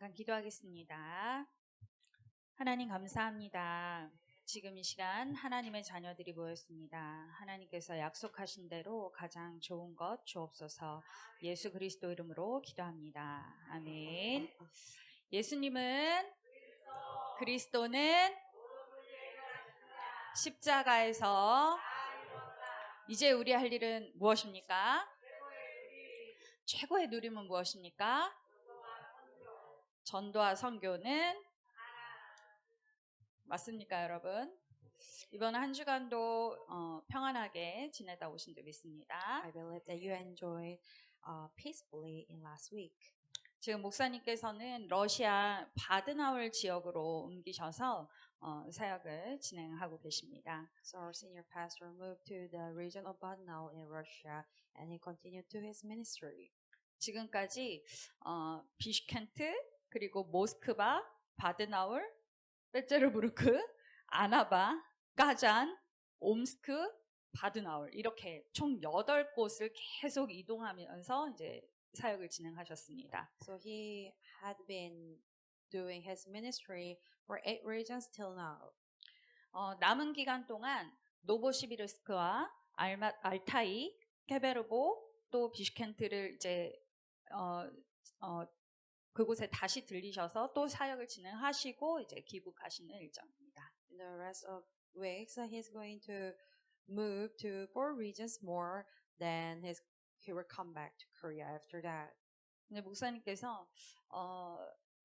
잠깐 기도하겠습니다. 하나님 감사합니다. 지금 이 시간 하나님의 자녀들이 모였습니다. 하나님께서 약속하신 대로 가장 좋은 것 주옵소서. 예수 그리스도 이름으로 기도합니다. 아멘. 예수님은 그리스도는 십자가에서 이제 우리 할 일은 무엇입니까? 최고의 누림은 무엇입니까? 전도와 선교는 맞습니까, 여러분? 이번 한 주간도 평안하게 지내다 오신 줄 믿습니다. I believe that you enjoyed peacefully in last week. 지금 목사님께서는 러시아 바드나울 지역으로 옮기셔서 사역을 진행하고 계십니다. So our senior pastor moved to the region of Badnau in Russia, and he continued to his ministry. 지금까지 비슈켄트 그리고 모스크바, 바드나울, 베제르부르크, 아나바, 까잔, 옴스크, 바드나울 이렇게 총 8곳을 계속 이동하면서 이제 사역을 진행하셨습니다. So he had been doing his ministry for 8 regions till now. 남은 기간 동안 노보시비르스크와 알타이, 케베르고 또 비슈켄트를 이제 그곳에 다시 들리셔서 또 사역을 진행하시고 이제 귀국하시는 일정입니다. In the rest of weeks, he's going to move to 4 regions more. Then he will come back to Korea after that. 근데 목사님께서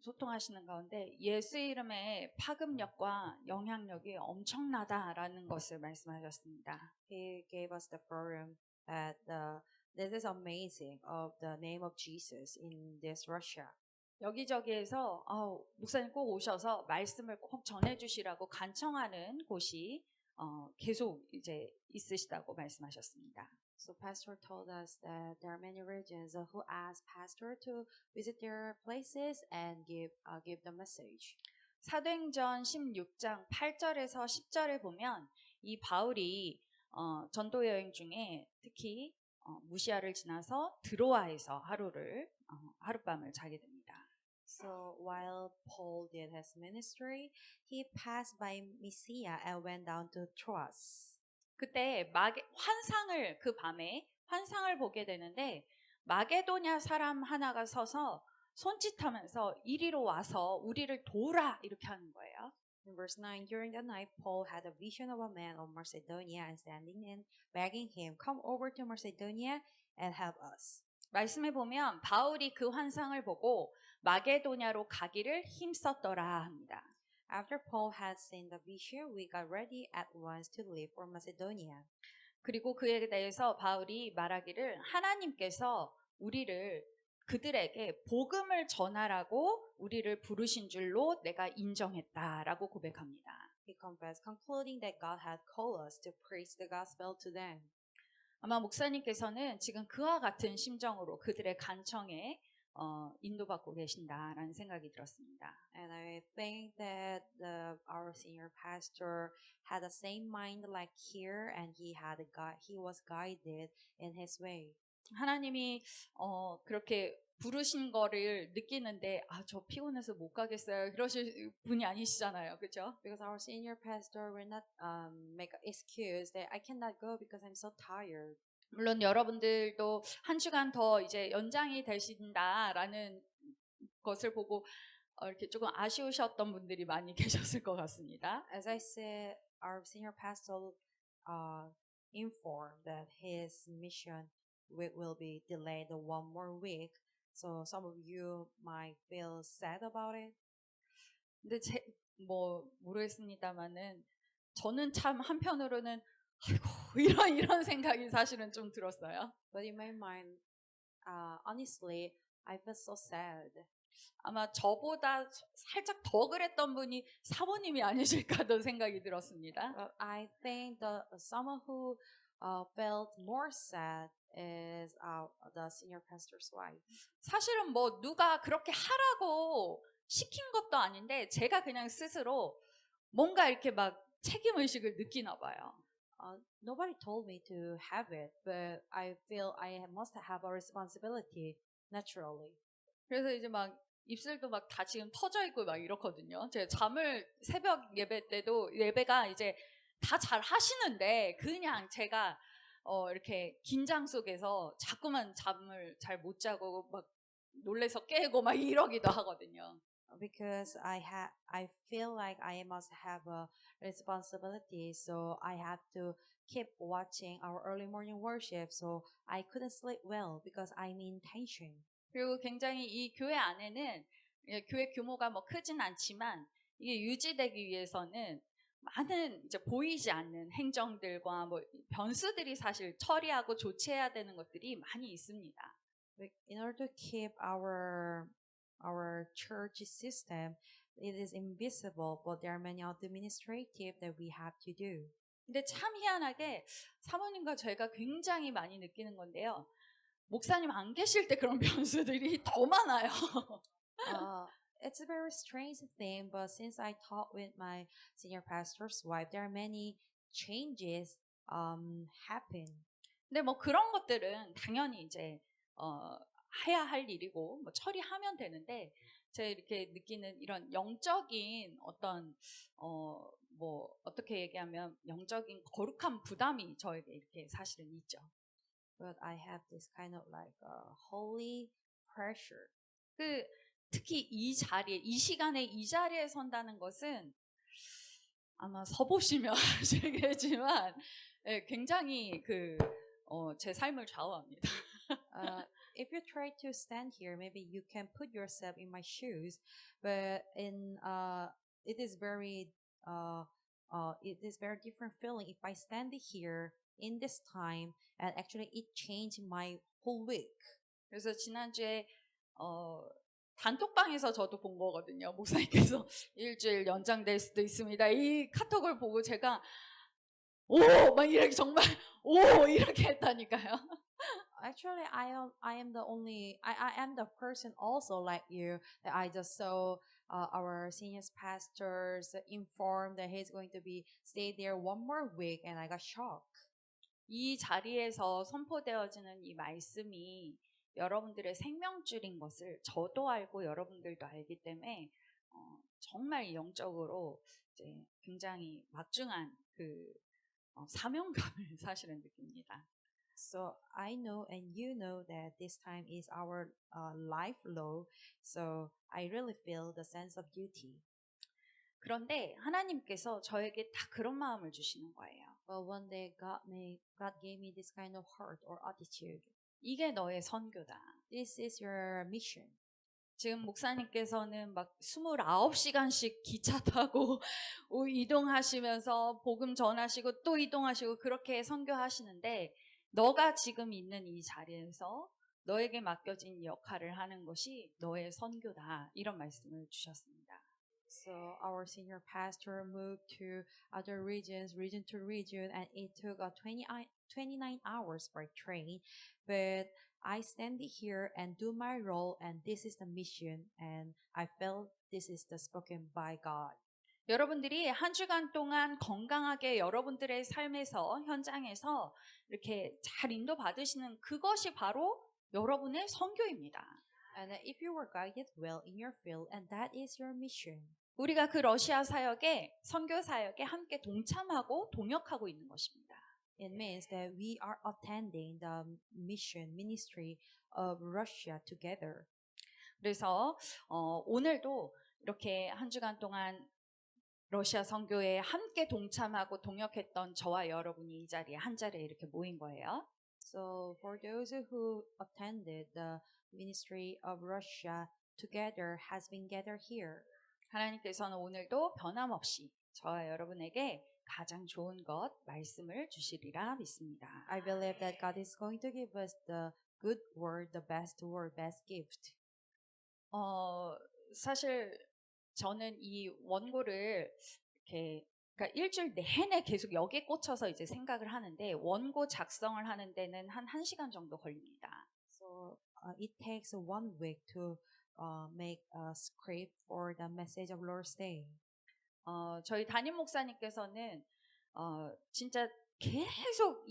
소통하시는 가운데 예수 이름의 파급력과 영향력이 엄청나다라는 것을 말씀하셨습니다. He gave us the forum that this is amazing of the name of Jesus in this Russia. 여기저기에서 목사님 꼭 오셔서 말씀을 꼭 전해주시라고 간청하는 곳이 계속 이제 있으시다고 말씀하셨습니다. So pastor told us that there are many regions who ask pastor to visit their places and give the message. 사도행전 16장 8절에서 10절에 보면 이 바울이 전도 여행 중에 특히 무시아를 지나서 드로아에서 하룻밤을 자게 됩니다. So while Paul did his ministry, he passed by Mysia and went down to Troas. 그때 그 밤에 환상을 보게 되는데 마게도냐 사람 하나가 서서 손짓하면서 이리로 와서 우리를 도우라 이렇게 하는 거예요. In verse 9, during the night, Paul had a vision of a man of Macedonia and standing and begging him, come over to Macedonia and help us. 말씀해 보면 바울이 그 환상을 보고 마게도냐로 가기를 힘썼더라 합니다. After Paul had seen the vision, we got ready at once to leave for Macedonia. 그리고 그에 대해서 바울이 말하기를 하나님께서 그들에게 복음을 전하라고 우리를 부르신 줄로 내가 인정했다라고 고백합니다. He confessed, concluding that God had called us to preach the gospel to them. 아마 목사님께서는 지금 그와 같은 심정으로 그들의 간청에 인도받고 계신다라는 생각이 들었습니다. And I think that our senior pastor had the same mind like here, and he was guided in his way. 하나님이 그렇게 부르신 거를 느끼는데 저 피곤해서 못 가겠어요. 그러실 분이 아니시잖아요. 그렇죠? Because our senior pastor will not make an excuse that I cannot go because I'm so tired. 물론 여러분들도 한 주간 더 이제 연장이 되신다라는 것을 보고 이렇게 조금 아쉬우셨던 분들이 많이 계셨을 것 같습니다. As I said, our senior pastor informed that his mission will be delayed 1 more week. So some of you might feel sad about it. 근데 모르겠습니다만은 저는 참 한편으로는 아이고 이런 생각이 사실은 좀 들었어요. But in my mind, honestly, I feel so sad. 아마 저보다 살짝 더 그랬던 분이 사모님이 아니실까도 생각이 들었습니다. I think someone who felt more sad is the senior pastor's wife. 사실은 누가 그렇게 하라고 시킨 것도 아닌데 제가 그냥 스스로 뭔가 이렇게 막 책임의식을 느끼나 봐요. Nobody told me to have it, but I feel I must have a responsibility naturally. 그래서 이제 막 입술도 막 다 지금 터져 있고 막 이렇거든요. 제가 잠을 새벽 예배 때도 예배가 이제 다 잘 하시는데 그냥 제가 이렇게 긴장 속에서 자꾸만 잠을 잘 못 자고 막 놀래서 깨고 막 이러기도 하거든요. Because I feel like I must have a responsibility, so I have to keep watching our early morning worship, so I couldn't sleep well because I'm in tension. 그리고 굉장히 이 교회 안에는 교회 규모가 뭐 크진 않지만 이게 유지되기 위해서는 많은 이제 보이지 않는 행정들과 뭐 변수들이 사실 처리하고 조치해야 되는 것들이 많이 있습니다. In order to keep our church system, it is invisible, but there are many administrative that we have to do. 근데 참 희한하게 사모님과 저희가 굉장히 많이 느끼는 건데요. 목사님 안 계실 때 그런 변수들이 더 많아요. It's a very strange thing, but since I talked with my senior pastor's wife, there are many changes happen. 근데 뭐 그런 것들은 당연히 이제 해야 할 일이고 뭐 처리하면 되는데 제가 이렇게 느끼는 이런 영적인 어떤 뭐 어떻게 얘기하면 영적인 거룩한 부담이 저에게 이렇게 사실은 있죠. But I have this kind of like holy pressure. 특히 이 자리에 이 시간에 이 자리에 선다는 것은 아마 서보시면 아시겠지만 굉장히 제 삶을 좌우합니다. If you try to stand here, maybe you can put yourself in my shoes, but it is very different feeling if I stand here in this time, and actually it changed my whole week. 그래서 지난주에 단톡방에서 저도 본 거거든요. 목사님께서 일주일 연장될 수도 있습니다. 이 카톡을 보고 제가 막 이렇게 정말 이렇게 했다니까요. Actually, I am the person also like you that I just saw our senior pastors informed that he's going to be stay there one more week, and I got shocked. 이 자리에서 선포되어지는 이 말씀이 여러분들의 생명줄인 것을 저도 알고 여러분들도 알기 때문에 정말 영적으로 이제 굉장히 막중한 사명감을 사실은 느낍니다. So I know and you know that this time is our life law. So I really feel the sense of duty. 그런데 하나님께서 저에게 다 그런 마음을 주시는 거예요. But one day God gave me this kind of heart or attitude. 이게 너의 선교다. This is your mission. 지금 목사님께서는 막 29시간씩 기차 타고 이동하시면서 복음 전하시고 또 이동하시고 그렇게 선교하시는데 너가 지금 있는 이 자리에서 너에게 맡겨진 역할을 하는 것이 너의 선교다. 이런 말씀을 주셨습니다. So our senior pastor moved to other regions, region to region, and it took 29 hours by train. But I stand here and do my role, and this is the mission, and I felt this is the spoken by God. 여러분들이 한 주간 동안 건강하게 여러분들의 삶에서 현장에서 이렇게 잘 인도받으시는 그것이 바로 여러분의 선교입니다. And if you were guided well in your field, and that is your mission. 우리가 그 러시아 사역에 선교 사역에 함께 동참하고 동역하고 있는 것입니다. It means that we are attending the ministry of Russia together. 그래서 오늘도 이렇게 한 주간 동안 러시아 선교에 함께 동참하고 동역했던 저와 여러분이 이 자리에 한 자리에 이렇게 모인 거예요. So for those who attended the ministry of Russia together has been gathered here. 하나님께서는 오늘도 변함없이 저와 여러분에게 가장 좋은 것 말씀을 주시리라 믿습니다. I believe that God is going to give us the good word, the best gift. 사실 저는 이 원고를 이렇게 그러니까 일주일 내내 계속 여기에 꽂혀서 이제 생각을 하는데 원고 작성을 하는 데는 한 1시간 정도 걸립니다. So it takes 1 week to make a script for the message of Lord's Day. 저희 담임 목사님께서는 진짜 계속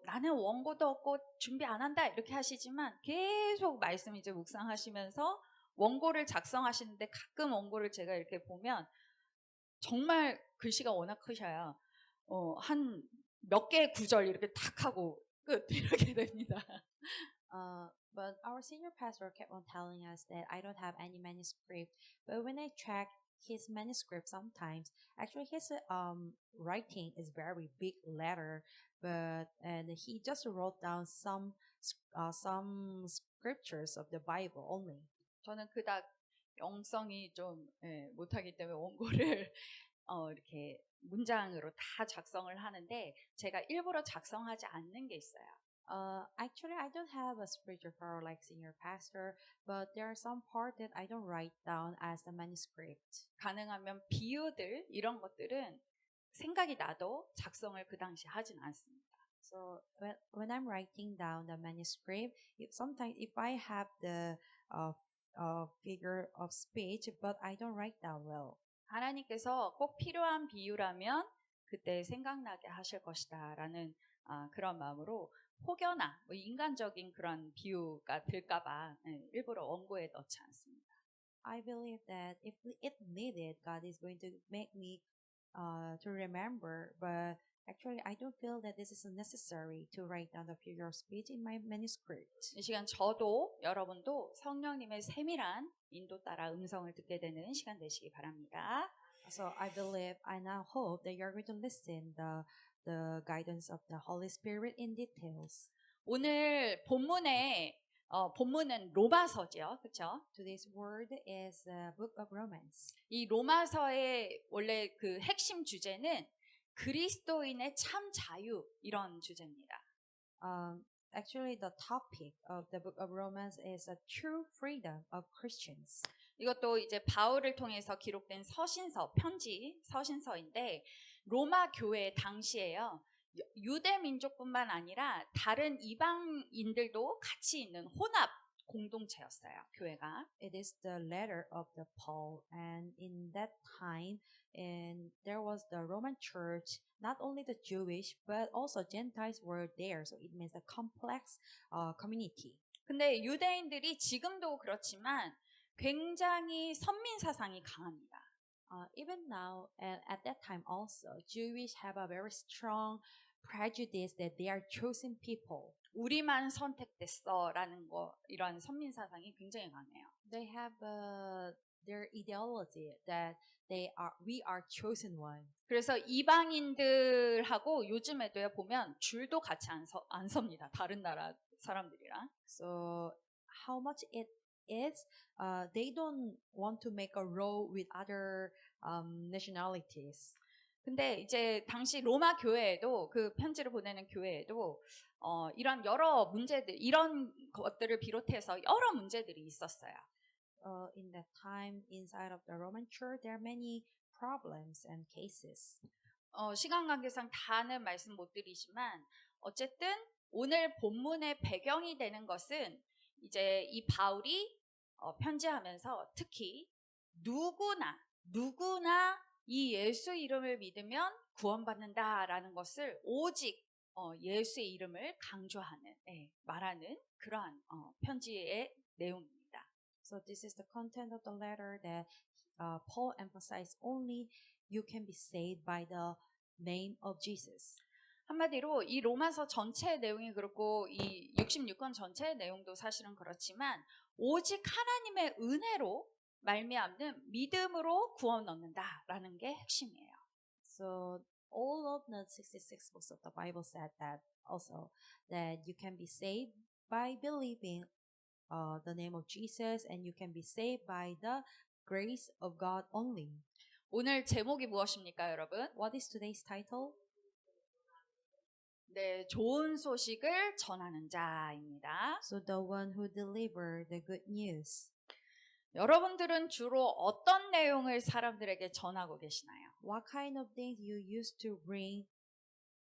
나는 원고도 없고 준비 안 한다 이렇게 하시지만 계속 말씀 이제 묵상하시면서 원고를 작성하시는데 가끔 원고를 제가 이렇게 보면 정말 글씨가 워낙 크셔요. 한 몇 개의 구절 이렇게 탁 하고 끝 이렇게 됩니다. But our senior pastor kept on telling us that I don't have any manuscript. But when I check his manuscript sometimes, actually his writing is very big letter, and he just wrote down some scriptures of the Bible only. 저는 그닥 영성이 좀 못하기 때문에 원고를 이렇게 문장으로 다 작성을 하는데 제가 일부러 작성하지 않는 게 있어요. Actually, I don't have a scripture for like senior pastor, but there are some part that I don't write down as the manuscript. 가능하면 비유들 이런 것들은 생각이 나도 작성을 그 당시 하진 않습니다. So when I'm writing down the manuscript, sometimes if I have the figure of speech, but I don't write down well. 하나님께서 꼭 필요한 비유라면 그때 생각나게 하실 것이다라는 그런 마음으로 혹여나 뭐 인간적인 그런 비유가 들까봐 일부러 원고에 넣지 않습니다. I believe that if it needed, God is going to make me to remember, but actually I don't feel that this is necessary to write down the figure of speech in my manuscript. 이 시간 저도 여러분도 성령님의 세밀한 인도 따라 음성을 듣게 되는 시간 되시기 바랍니다. So I believe, I now hope that you're going to listen the guidance of the Holy Spirit in details. 오늘 본문은 로마서죠, 그렇죠? Today's word is the book of Romans. 이 로마서의 원래 그 핵심 주제는 그리스도인의 참 자유 이런 주제입니다. Actually, the topic of the book of Romans is a true freedom of Christians. 이것도 이제 바울을 통해서 기록된 서신서인데 로마 교회 당시에요. 유대 민족뿐만 아니라 다른 이방인들도 같이 있는 혼합 공동체였어요, 교회가. It is the letter of the Paul, and in that time, and there was the Roman Church. Not only the Jewish, but also Gentiles were there. So it means a complex community. 근데 유대인들이 지금도 그렇지만 굉장히 선민 사상이 강합니다. Even now, and at that time also, Jewish have a very strong prejudice that they are chosen people. 우리만 선택됐어라는 거 이런 선민 사상이 굉장히 강해요. They have their ideology that we are chosen one. 그래서 이방인들하고 요즘에도 보면 줄도 같이 안 섭니다. 다른 나라 사람들이랑. So how much it is, they don't want to make a row with other nationalities. 근데 이제 당시 로마 교회에도 그 편지를 보내는 교회에도 이런 여러 문제들 이런 것들을 비롯해서 여러 문제들이 있었어요. In that time, inside of the Roman Church, there are many problems and cases. 시간 관계상 다는 말씀 못 드리지만 어쨌든 오늘 본문의 배경이 되는 것은 이제 이 바울이 편지하면서 특히 누구나 이 예수 이름을 믿으면 구원받는다라는 것을 오직 예수의 이름을 강조하는 말하는 그러한 편지의 내용입니다. So this is the content of the letter that Paul emphasized only you can be saved by the name of Jesus. 한마디로 이 로마서 전체의 내용이 그렇고 이 66권 전체의 내용도 사실은 그렇지만 오직 하나님의 은혜로 말미암는 믿음으로 구원 얻는다라는 게 핵심이에요. So all of the 66 books of the Bible said that also that you can be saved by believing the name of Jesus, and you can be saved by the grace of God only. 오늘 제목이 무엇입니까, 여러분? What is today's title? 네, 좋은 소식을 전하는 자입니다. So the one who deliver the good news. 여러분들은 주로 어떤 내용을 사람들에게 전하고 계시나요? What kind of things you used to bring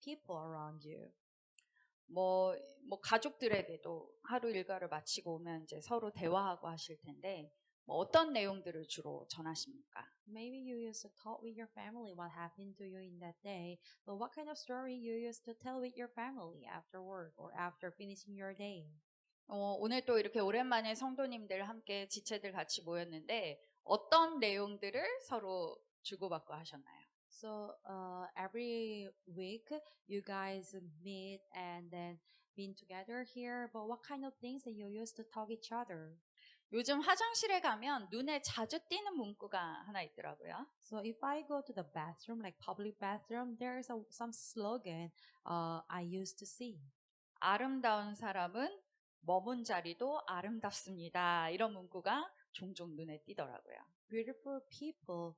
people around you? 뭐 가족들에게도 하루 일과를 마치고 오면 이제 서로 대화하고 하실 텐데 뭐 어떤 내용들을 주로 전하십니까? Maybe you used to talk with your family what happened to you in that day, but what kind of story you used to tell with your family after work or after finishing your day? 오늘 또 이렇게 오랜만에 성도님들 함께 지체들 같이 모였는데 어떤 내용들을 서로 주고받고 하셨나요? So every week you guys meet and then been together here. But what kind of things that you used to talk each other? 요즘 화장실에 가면 눈에 자주 띄는 문구가 하나 있더라고요. So if I go to the bathroom, like public bathroom, there is some slogan I used to see. 아름다운 사람은 머문 자리도 아름답습니다. 이런 문구가 종종 눈에 띄더라고요. Beautiful people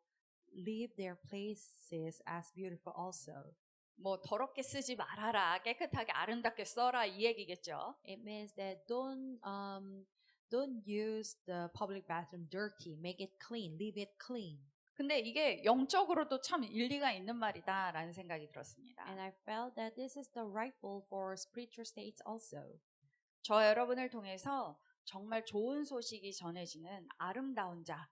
leave their places as beautiful also. 뭐 더럽게 쓰지 말아라, 깨끗하게 아름답게 써라 이 얘기겠죠. It means that don't use the public bathroom dirty. Make it clean. Leave it clean. 근데 이게 영적으로도 참 일리가 있는 말이다라는 생각이 들었습니다. And I felt that this is the rightful for spiritual states also. 저 여러분을 통해서 정말 좋은 소식이 전해지는 아름다운 자,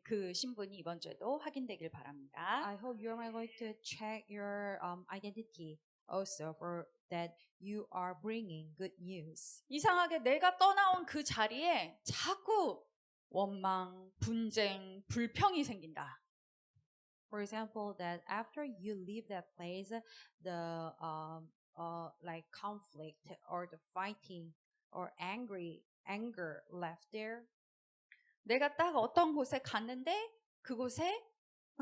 그 신분이 이번 주에도 확인되길 바랍니다. I hope you are going to check your identity also for that you are bringing good news. 이상하게 내가 떠나온 그 자리에 자꾸 원망, 분쟁, 불평이 생긴다. For example, that after you leave that place, the like conflict or the fighting or anger left there. 내가 딱 어떤 곳에 갔는데 그곳에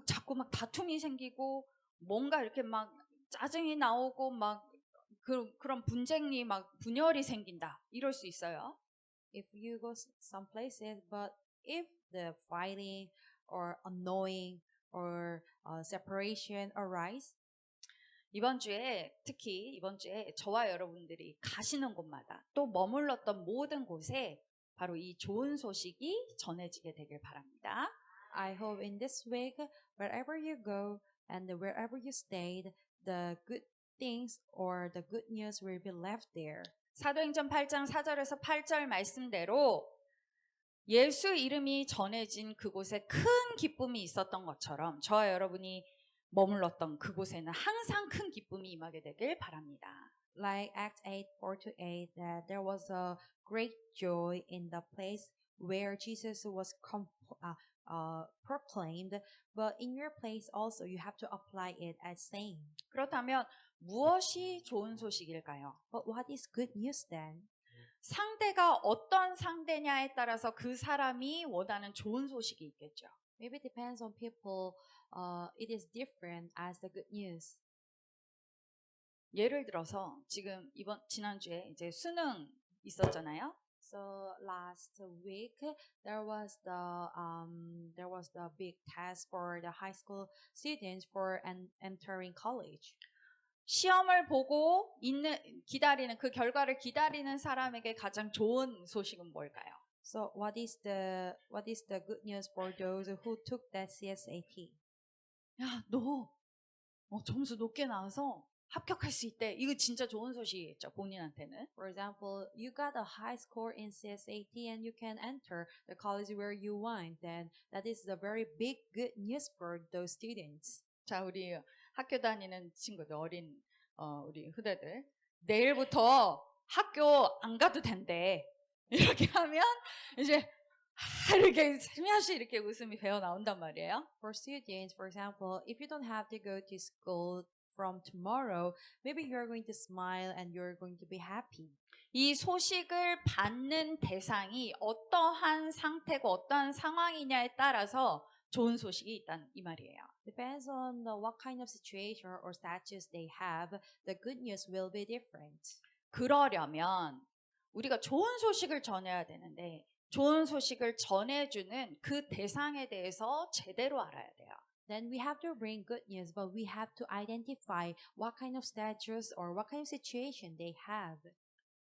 자꾸 막 다툼이 생기고 뭔가 이렇게 막 짜증이 나오고 막 그런 분쟁이 막 분열이 생긴다. 이럴 수 있어요. If you go some places, but if the fighting or annoying or separation arise, 특히 이번 주에 저와 여러분들이 가시는 곳마다 또 머물렀던 모든 곳에 바로 이 좋은 소식이 전해지게 되길 바랍니다. I hope in this week, wherever you go and wherever you stayed, the good things or the good news will be left there. 사도행전 8장 4절에서 8절 말씀대로 예수 이름이 전해진 그곳에 큰 기쁨이 있었던 것처럼 저와 여러분이 머물렀던 그곳에는 항상 큰 기쁨이 임하게 되길 바랍니다. Like Acts 8:4-8, that there was a great joy in the place where Jesus was proclaimed, but in your place also you have to apply it as same. 그렇다면 무엇이 좋은 소식일까요? But what is good news then? 상대가 어떤 상대냐에 따라서 그 사람이 원하는 좋은 소식이 있겠죠. Maybe it depends on people. It is different as the good news. 예를 들어서 지난주에 이제 수능 있었잖아요. So last week there was the big test for the high school students for entering college. 시험을 보고 기다리는 그 결과를 기다리는 사람에게 가장 좋은 소식은 뭘까요? So what is the good news for those who took that CSAT? 야, 너 점수 높게 나와서 합격할 수 있대. 이거 진짜 좋은 소식이겠죠, 본인한테는. For example, you got a high score in CSAT and you can enter the college where you want. Then that is a very big good news for those students. 자, 우리 학교 다니는 친구들, 우리 후대들. 내일부터 학교 안 가도 된대. 이렇게 하면 이제 이렇게 스며시 이렇게 웃음이 배어 나온단 말이에요. For students, for example, if you don't have to go to school from tomorrow, maybe you're going to smile and you're going to be happy. 이 소식을 받는 대상이 어떠한 상태고 어떠한 상황이냐에 따라서 좋은 소식이 있다는 이 말이에요. Depends on what kind of situation or status they have, the good news will be different. 그러려면 우리가 좋은 소식을 전해야 되는데 좋은 소식을 전해주는 그 대상에 대해서 제대로 알아야 돼요. Then we have to bring good news, but we have to identify what kind of status or what kind of situation they have.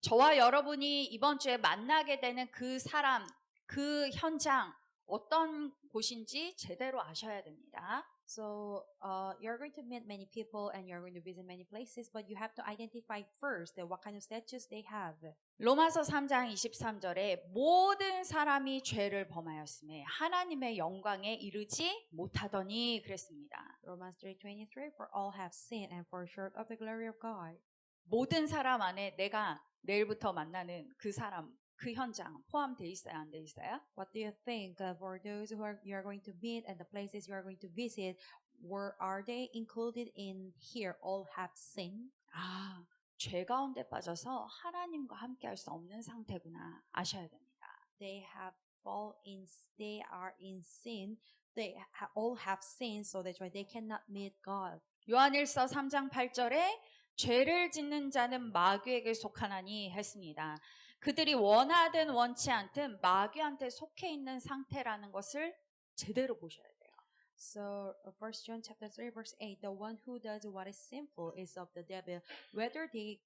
저와 여러분이 이번 주에 만나게 되는 그 사람, 그 현장, 어떤 곳인지 제대로 아셔야 됩니다. So you're going to meet many people and you're going to visit many places, but you have to identify first what kind of status they have. 로마서 3장 23절에 모든 사람이 죄를 범하였음에 하나님의 영광에 이르지 못하더니 그랬습니다. Romans 3:23, for all have sinned and fall short of the glory of God. 모든 사람 안에 내가 내일부터 만나는 그 사람, 그 현장 포함돼 있어요, 안 돼 있어요? What do you think for those who you are going to meet and the places you are going to visit? Are they included in here? All have sinned. 아, 죄 가운데 빠져서 하나님과 함께 할 수 없는 상태구나 아셔야 됩니다. They have fall in. They are in sin. They all have sinned, so that's why they cannot meet God. 요한일서 3장 8절에 죄를 짓는 자는 마귀에게 속하나니 했습니다. 그들이 원하든 원치 않든 마귀한테 속해 있는 상태라는 것을 제대로 보셔야 돼요. So, 1 John chapter 3 verse 8, the one who does what is sinful is of the devil, whether they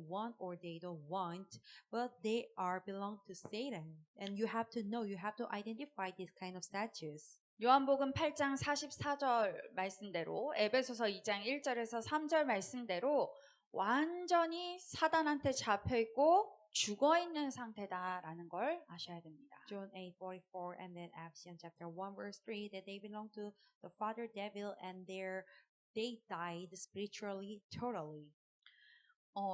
want or they don't want, but they belong to Satan. And you have to know, you have to identify this kind of statues. 요한복음 8장 44절 말씀대로 에베소서 2장 1절에서 3절 말씀대로 완전히 사단한테 잡혀 있고 죽어 있는 상태다라는 걸 아셔야 됩니다. John 8:44 and then Ephesians chapter 1 verse 3 that they belong to the father devil and they died spiritually totally.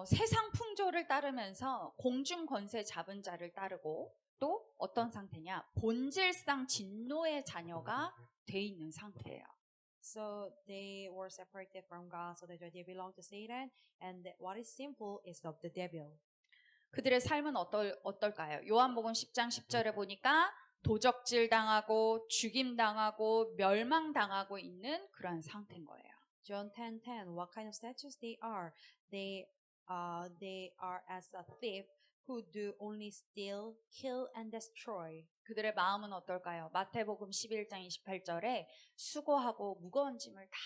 세상 풍조를 따르면서 공중 권세 잡은 자를 따르고 또 어떤 상태냐? 본질상 진노의 자녀가 돼 있는 상태예요. So they were separated from God, so that they belong to Satan, and what is sinful is of the devil. 그들의 삶은 어떨까요? 요한복음 10장 10절에 보니까 도적질 당하고 죽임 당하고 멸망 당하고 있는 그러한 상태인 거예요. John 10:10. What kind of statues they are? They are as a thief who do only steal, kill, and destroy. 그들의 마음은 어떨까요? 마태복음 11장 28절에 수고하고 무거운 짐을 다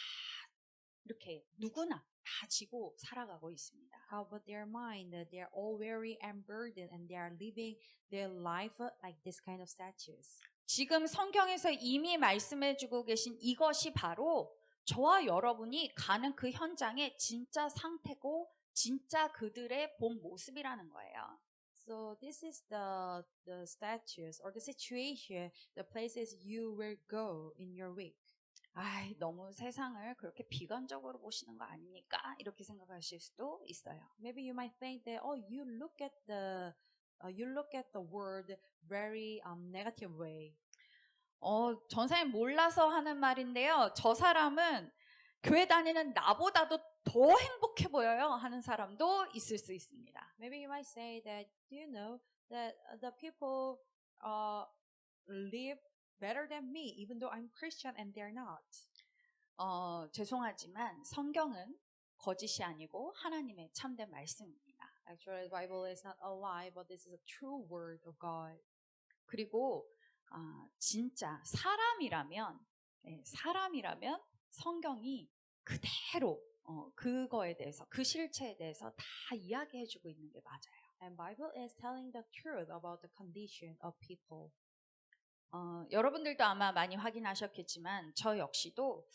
이렇게 누구나 다 지고 살아가고 있습니다. How about their mind? They are all weary and burdened, and they are living their life like this kind of statues. 지금 성경에서 이미 말씀해주고 계신 이것이 바로 저와 여러분이 가는 그 현장의 진짜 상태고 진짜 그들의 본 모습이라는 거예요. So this is the statues or the situation, the places you will go in your week. 아이, 너무 세상을 그렇게 비관적으로 보시는 거 아닙니까? 이렇게 생각하실 수도 있어요. Maybe you might think that you look at the world very negative way. 전사님 몰라서 하는 말인데요. 저 사람은 교회 다니는 나보다도 더 행복해 보여요 하는 사람도 있을 수 있습니다. Maybe you might say that, do you know that the people live better than me, even though I'm Christian and they're not. 죄송하지만 성경은 거짓이 아니고 하나님의 참된 말씀입니다. Actually, the Bible is not a lie, but this is a true word of God. 그리고 진짜 사람이라면 성경이 그대로 그거에 대해서 그 실체에 대해서 다 이야기해주고 있는 게 맞아요. And Bible is telling the truth about the condition of people. 여러분들도 아마 많이 확인하셨겠지만 저 역시도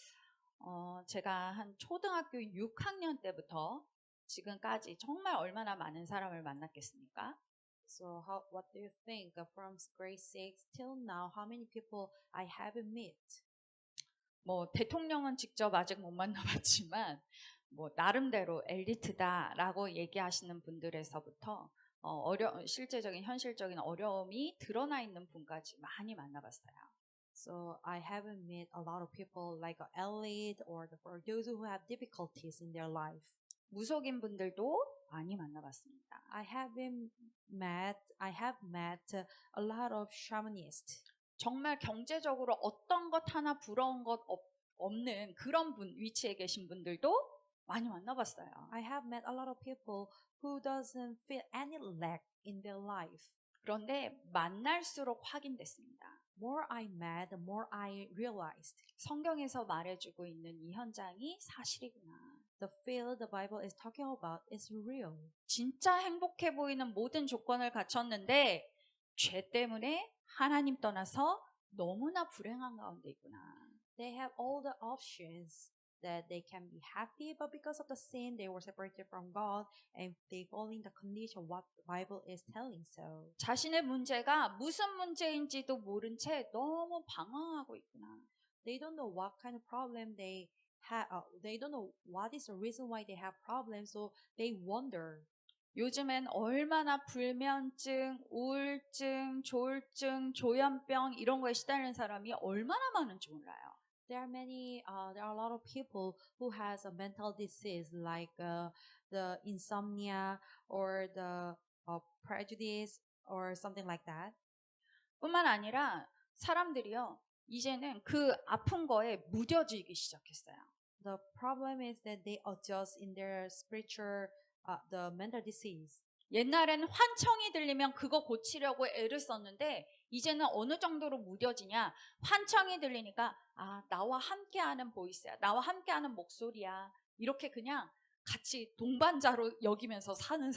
제가 한 초등학교 6학년 때부터 지금까지 정말 얼마나 많은 사람을 만났겠습니까? So what do you think from grade 6 till now? How many people I have met? 뭐 대통령은 직접 아직 못 만나봤지만 뭐 나름대로 엘리트다라고 얘기하시는 분들에서부터 실제적인 현실적인 어려움이 드러나 있는 분까지 많이 만나봤어요. So I haven't met a lot of people like elite or for those who have difficulties in their life. 무속인 분들도 많이 만나봤습니다. I have met a lot of shamanists. 정말 경제적으로 어떤 것 하나 부러운 것 없는 그런 위치에 계신 분들도 많이 만나봤어요. I have met a lot of people who doesn't feel any lack in their life. 그런데 만날수록 확인됐습니다. More I met, the more I realized. 성경에서 말해주고 있는 이 현장이 사실이구나. The field the Bible is talking about is real. 진짜 행복해 보이는 모든 조건을 갖췄는데 죄 때문에 하나님 떠나서 너무나 불행한 가운데 있구나. They have all the options that they can be happy, but because of the sin, they were separated from God, and they fall in the condition what the Bible is telling. So 자신의 문제가 무슨 문제인지도 모른 채 너무 방황하고 있구나. they don't know what kind of problem they have. They don't know what is the reason why they have problems, so they wonder. 요즘엔 얼마나 불면증, 우울증, 조울증, 조현병 이런 거에 시달리는 사람이 얼마나 많은지 몰라요. There are a lot of people who has a mental disease like the insomnia or the prejudice or something like that. 뿐만 아니라 사람들이요, 이제는 그 아픈 거에 무뎌지기 시작했어요. The problem is that they adjust in their spiritual, the mental disease. 옛날엔 환청이 들리면 그거 고치려고 애를 썼는데 이제는 어느 정도로 무뎌지냐, 환청이 들리니까 아, 나와 함께하는 보이스야, 나와 함께하는 목소리야, 이렇게 그냥 같이 동반자로 여기면서 사는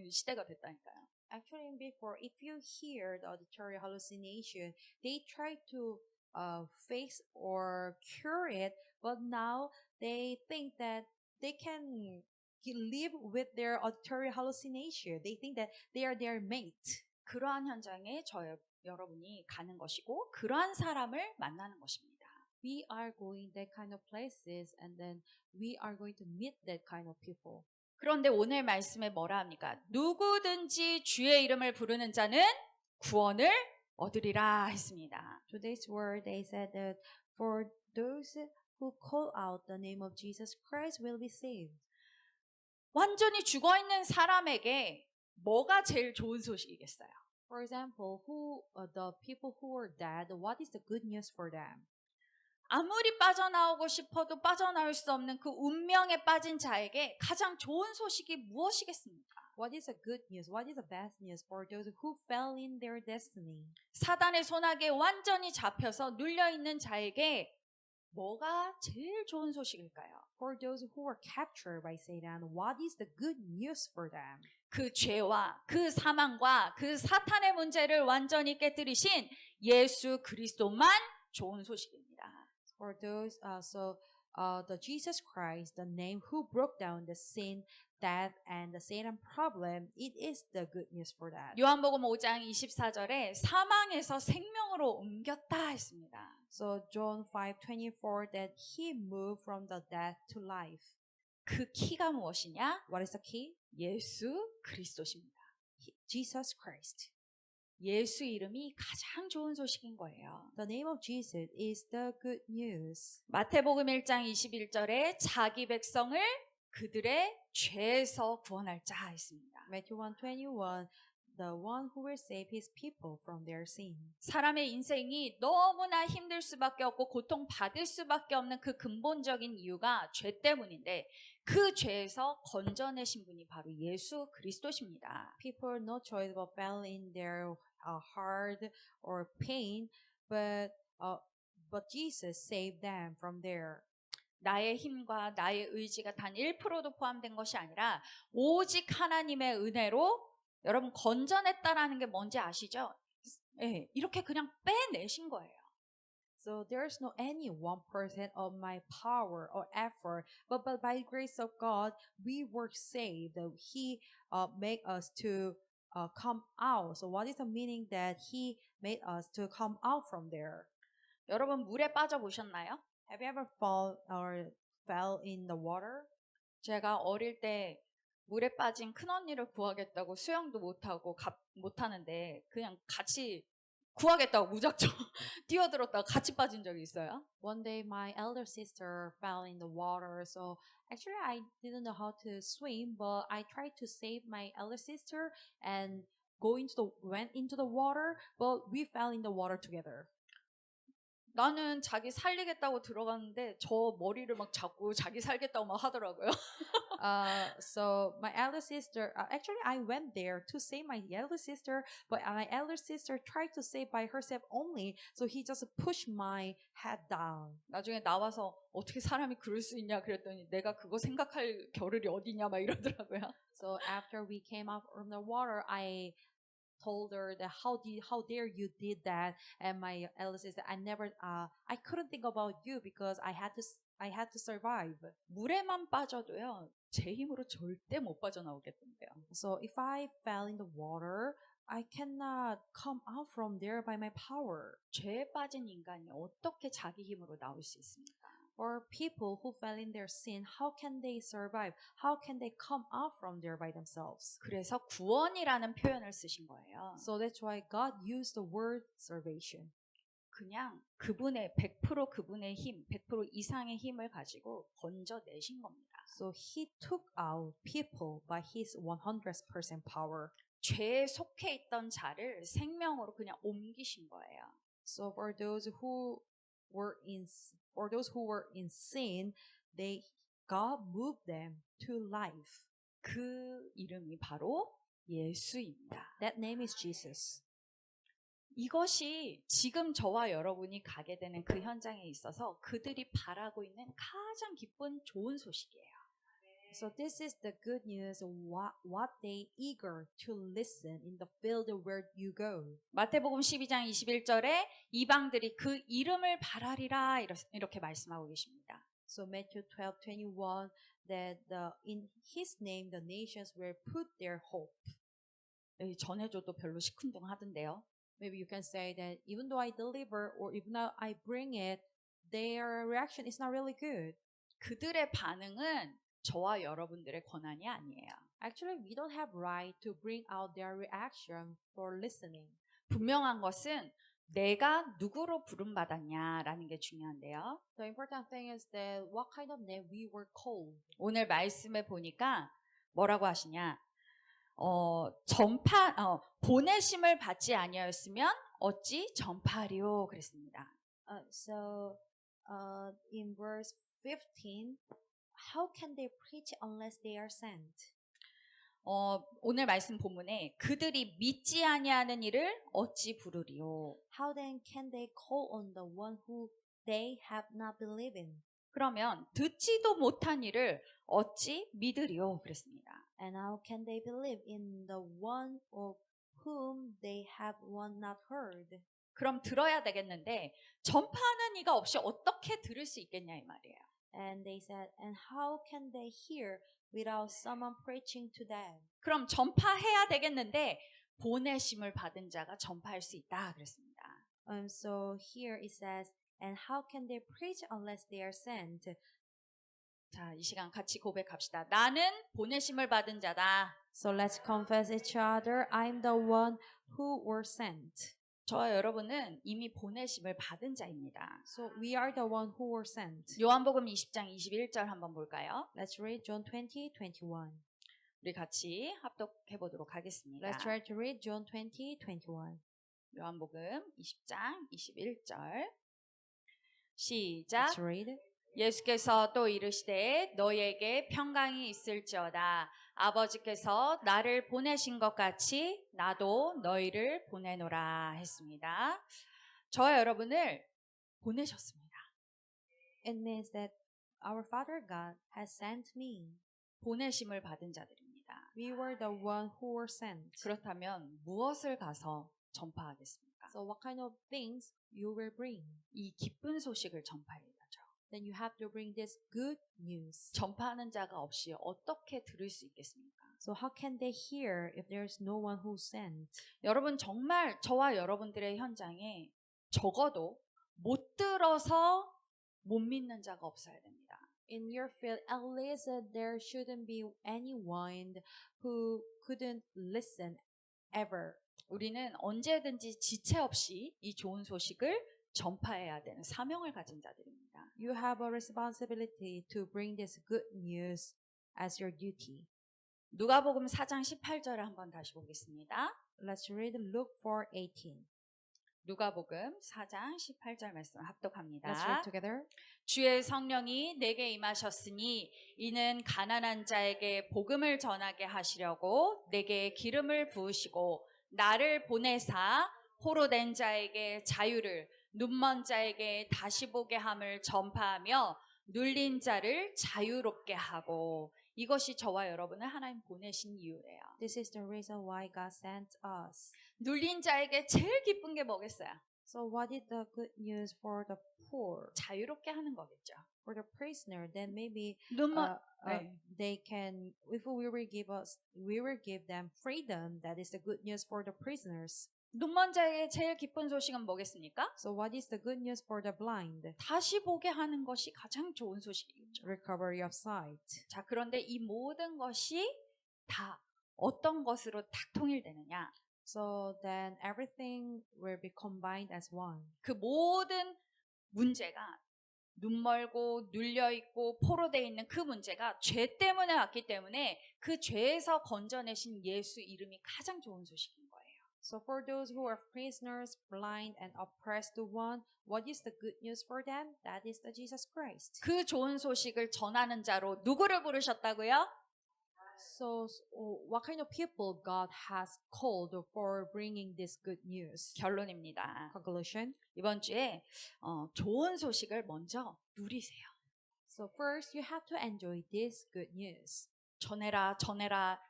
시대가 됐다니까요. Actually, before, if you hear the auditory hallucination, they try to fix or cure it, but now they think that they can live with their auditory hallucination. They think that they are their mate. 그러한 현장에 여러분이 가는 것이고 그러한 사람을 만나는 것입니다. We are going that kind of places, and then we are going to meet that kind of people. 그런데 오늘 말씀에 뭐라 합니까? 누구든지 주의 이름을 부르는 자는 구원을 얻으리라 했습니다. Today's word, they said that for those who call out the name of Jesus Christ will be saved. 완전히 죽어있는 사람에게 뭐가 제일 좋은 소식이겠어요? For example, the people who are dead, what is the good news for them? 아무리 빠져나오고 싶어도 빠져나올 수 없는 그 운명에 빠진 자에게 가장 좋은 소식이 무엇이겠습니까? What is the good news? What is the best news for those who fell in their destiny? 사단의 손아귀에 완전히 잡혀서 눌려있는 자에게 뭐가 제일 좋은 소식일까요? For those who were captured by Satan, what is the good news for them? 그 죄와 그 사망과 그 사탄의 문제를 완전히 깨뜨리신 예수 그리스도만 좋은 소식입니다. For those, the Jesus Christ, the name who broke down the sin, death, and the Satan problem, it is the good news for that. 요한복음 5장 24절에 사망에서 생명으로 옮겼다 했습니다. So John 5:24 that he moved from the death to life. 그 키가 무엇이냐? What is the key? 예수 그리스도십니다. Jesus Christ. 예수 이름이 가장 좋은 소식인 거예요. The name of Jesus is the good news. 마태복음 1장 21절에 자기 백성을 그들의 죄에서 구원할 자 했습니다. Matthew 1:21, the one who will save his people from their sin. 사람의 인생이 너무나 힘들 수밖에 없고 고통받을 수밖에 없는 그 근본적인 이유가 죄 때문인데 그 죄에서 건져내신 분이 바로 예수 그리스도십니다. People no choice but fell in their hard or pain, but Jesus saved them from there. 나의 힘과 나의 의지가 단 1%도 포함된 것이 아니라 오직 하나님의 은혜로 여러분 건져냈다라는 게 뭔지 아시죠? 네, 이렇게 그냥 빼내신 거예요. So there's no any 1% of my power or effort, but by the grace of God, we were saved. He made us to come out. So what is the meaning that He made us to come out from there? 여러분 물에 빠져 보셨나요? Have you ever fell in the water? 제가 어릴 때 물에 빠진 큰언니를 구하겠다고 수영도 못하고 못하는데 그냥 같이 구하겠다고 무작정 뛰어들었다가 같이 빠진 적이 있어요. One day my elder sister fell in the water, so actually I didn't know how to swim, but I tried to save my elder sister and went into the water, but we fell in the water together. 나는 자기 살리겠다고 들어갔는데 저 머리를 막 잡고 자기 살겠다고 막 하더라고요. So my elder sister, actually I went there to save my elder sister, but my elder sister tried to save by herself only, so he just pushed my head down. 나중에 나와서 어떻게 사람이 그럴 수 있냐 그랬더니 내가 그거 생각할 겨를이 어디냐 막 이러더라고요. So after we came out from the water, I told her that how dare you did that, and my elder sister, I couldn't think about you because I had to survive. 물에만 빠져도요 제 힘으로 절대 못 빠져나오겠던데요. So if I fell in the water, I cannot come out from there by my power. 죄에 빠진 인간이 어떻게 자기 힘으로 나올 수 있습니까? or people who fell in their sin, how can they survive? How can they come out from there by themselves? 그래서 구원이라는 표현을 쓰신 거예요. So that's why God used the word salvation. 그냥 그분의 100% 그분의 힘, 100% 이상의 힘을 가지고 건져내신 겁니다. So he took out people by his 100% power. 죄에 속해 있던 자를 생명으로 그냥 옮기신 거예요. So for those who were in sin, God moved them to life. 그 이름이 바로 예수입니다. That name is Jesus. 이것이 지금 저와 여러분이 가게 되는 그 현장에 있어서 그들이 바라고 있는 가장 기쁜 좋은 소식이에요. So this is the good news, what they eager to listen in the field where you go. 마태복음 12장 21절에 이방들이 그 이름을 바라리라 이렇게 말씀하고 계십니다. So Matthew 12:21 that in his name the nations will put their hope. 전해줘도 별로 시큰둥하던데요. Maybe you can say that even though I deliver or even though I bring it, their reaction is not really good. 그들의 반응은 저와 여러분들의 권한이 아니에요. Actually, we don't have right to bring out their reaction for listening. 분명한 것은 내가 누구로 부름받았냐라는 게 중요한데요. The important thing is that what kind of name we were called. 오늘 말씀에 보니까 뭐라고 하시냐? 보내심을 받지 아니하였으면 어찌 전파하리요 그랬습니다. In verse 15, how can they preach unless they are sent? 오늘 말씀 본문에 그들이 믿지 아니하는 이를 어찌 부르리요? How then can they call on the one who they have not believed in? 그러면 듣지도 못한 이를 어찌 믿으리요? 그랬습니다. And how can they believe in the one of whom they have not heard? 그럼 들어야 되겠는데 전파하는 이가 없이 어떻게 들을 수 있겠냐 이 말이에요. And they said, and how can they hear without someone preaching to them? 그럼 전파해야 되겠는데 보내심을 받은 자가 전파할 수 있다 그랬습니다. So here it says, and how can they preach unless they are sent? 자, 이 시간 같이 고백합시다. 나는 보내심을 받은 자다. So let's confess each other. I'm the one who were sent. 저와 여러분은 이미 보내심을 받은 자입니다. So we are the one who were sent. 요한복음 20장 21절 한번 볼까요? Let's read John 20:21. 우리 같이 합독해 보도록 하겠습니다. Let's try to read John 20:21. 요한복음 20장 21절 시작. Let's read. 예수께서 또 이르시되 너희에게 평강이 있을지어다. 아버지께서 나를 보내신 것 같이 나도 너희를 보내노라 했습니다. 저와 여러분을 보내셨습니다. It means that our Father God has sent me. 보내심을 받은 자들입니다. We were the one who were sent. 그렇다면 무엇을 가서 전파하겠습니까? So what kind of things you will bring? 이 기쁜 소식을 전파해야죠. Then you have to bring this good news. 전파하는 자가 없이 어떻게 들을 수 있겠습니까? So how can they hear if there's no one who sent? 여러분 정말 저와 여러분들의 현장에 적어도 못 들어서 못 믿는 자가 없어야 됩니다. In your field, at least there shouldn't be anyone who couldn't listen ever. 우리는 언제든지 지체 없이 이 좋은 소식을 전파해야 되는 사명을 가진 자들입니다. You have a responsibility to bring this good news as your duty. 누가복음 4장 18절을 한번 다시 보겠습니다. Let's read Luke 4:18. 누가복음 4장 18절 말씀 합독합니다. Let's read together. 주의 성령이 내게 임하셨으니 이는 가난한 자에게 복음을 전하게 하시려고 내게 기름을 부으시고 나를 보내사 포로된 자에게 자유를 눈먼 자에게 다시 보게 함을 전파하며 눌린 자를 자유롭게 하고 이것이 저와 여러분을 하나님 보내신 이유예요. This is the reason why God sent us. 눌린 자에게 제일 기쁜 게 뭐겠어요? So what is the good news for the poor? 자유롭게 하는 거겠죠. For the prisoner, then maybe 눈먼 네. they can, if we will give them freedom, that is the good news for the prisoners. 눈먼 자에게 제일 기쁜 소식은 뭐겠습니까? So what is the good news for the blind? 다시 보게 하는 것이 가장 좋은 소식이겠죠. Recovery of sight. 자, 그런데 이 모든 것이 다 어떤 것으로 딱 통일되느냐? So then everything will be combined as one. 그 모든 문제가 눈멀고 눌려있고 포로되어 있는 그 문제가 죄 때문에 왔기 때문에 그 죄에서 건져내신 예수 이름이 가장 좋은 소식인 거예요. So for those who are prisoners, blind and oppressed one, what is the good news for them? That is the Jesus Christ. 그 좋은 소식을 전하는 자로 누구를 부르셨다고요? So what kind of people God has called for bringing this good news? 결론입니다. Conclusion. 이번 주에 좋은 소식을 먼저 누리세요. So first, you have to enjoy this good news. 전해라.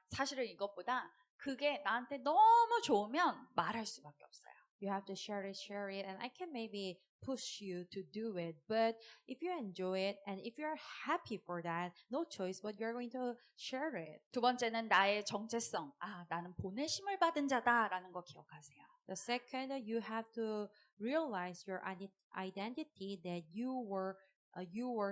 사실은 이것보다 그게 나한테 너무 좋으면 말할 수밖에 없어요. You have to share it, and I can maybe push you to do it. But if you enjoy it and if you're happy for that, no choice but you're going to share it. 두 번째는 나의 정체성. 나는 보내심을 받은 자다라는 거 기억하세요. The second, you have to realize your identity that you were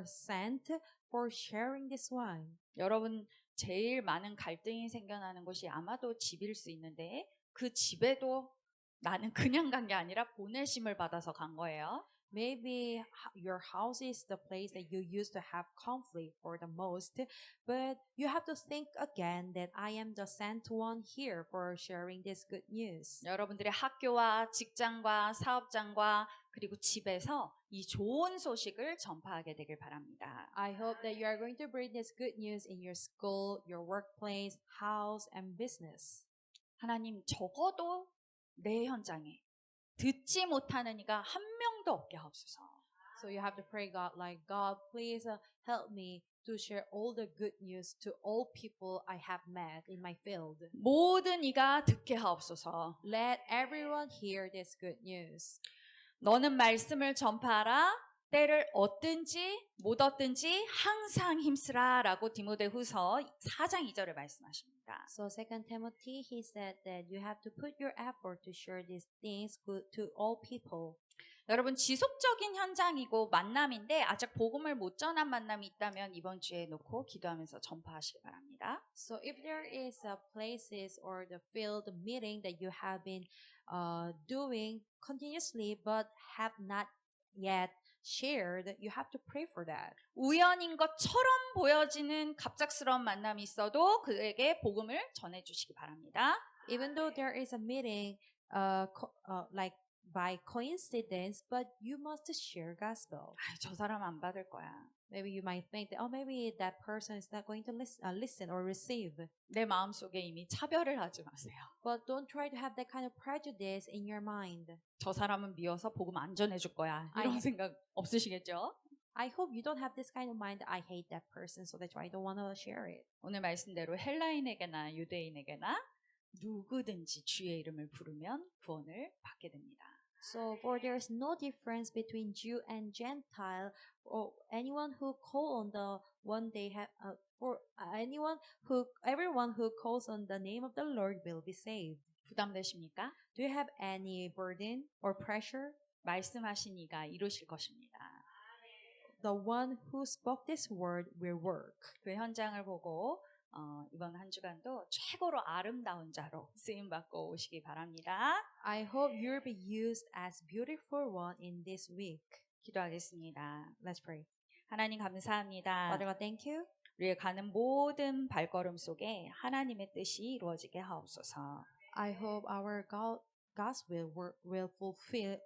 sent for sharing this wine. 여러분 제일 많은 갈등이 생겨나는 곳이 아마도 집일 수 있는데 그 집에도 나는 그냥 간 게 아니라 보내심을 받아서 간 거예요. Maybe your house is the place that you used to have conflict for the most, but you have to think again that I am the sent one here for sharing this good news. 여러분들의 학교와 직장과 사업장과 그리고 집에서 이 좋은 소식을 전파하게 되길 바랍니다. I hope that you are going to bring this good news in your school, your workplace, house, and business. 하나님 적어도 내 현장에 듣지 못하는 이가 한 명도 없게 하옵소서. So you have to pray God like, God, please help me to share all the good news to all people I have met in my field. 모든 이가 듣게 하옵소서. Let everyone hear this good news. 너는 말씀을 전파하라. 때를 얻든지 못 얻든지 항상 힘쓰라 라고 디모데후서 4장 2절에 말씀하십니다. So 2 Timothy, he said that you have to put your effort to share these things to all people. 여러분 지속적인 현장이고 만남인데 아직 복음을 못 전한 만남이 있다면 이번 주에 놓고 기도하면서 전파하시기 바랍니다. So if there is places or the field meeting that you have been doing continuously but have not yet shared, you have to pray for that. 우연인 것처럼 보여지는 갑작스러운 만남이 있어도 그에게 복음을 전해주시기 바랍니다. Even though there is a meeting like by coincidence, but you must share gospel. 저 사람 안 받을 거야. Maybe you might think that, maybe that person is not going to listen or receive. 내 마음속에 이미 차별을 하지 마세요. But don't try to have that kind of prejudice in your mind. 저 사람은 미워서 복음 안 전해줄 거야. 이런 생각 없으시겠죠? I hope you don't have this kind of mind. I hate that person, so that's why I don't want to share it. 오늘 말씀대로 헬라인에게나 유대인에게나 누구든지 주의 이름을 부르면 구원을 받게 됩니다. So for there's no difference between Jew and Gentile, or anyone who call on the one they have, everyone who calls on the name of the Lord will be saved. 부담되십니까? Do you have any burden or pressure? 말씀하신 이가 이루실 것입니다. The one who spoke this word will work. 그 현장을 보고 이번 한 주간도 최고로 아름다운 자로 쓰임받고 오시기 바랍니다. I hope you'll be used as beautiful one in this week. 기도하겠습니다. Let's pray. 하나님 감사합니다. Father God, thank you. 우리의 가는 모든 발걸음 속에 하나님의 뜻이 이루어지게 하옵소서. I hope our God's will fulfill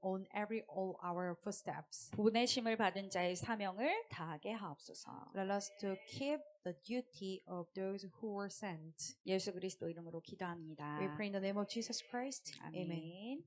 on all our footsteps. 보내심을 받은 자의 사명을 다하게 하옵소서. Let us to keep the duty of those who were sent. 예수 그리스도 이름으로 기도합니다. We pray in the name of Jesus Christ. Amen. 아멘.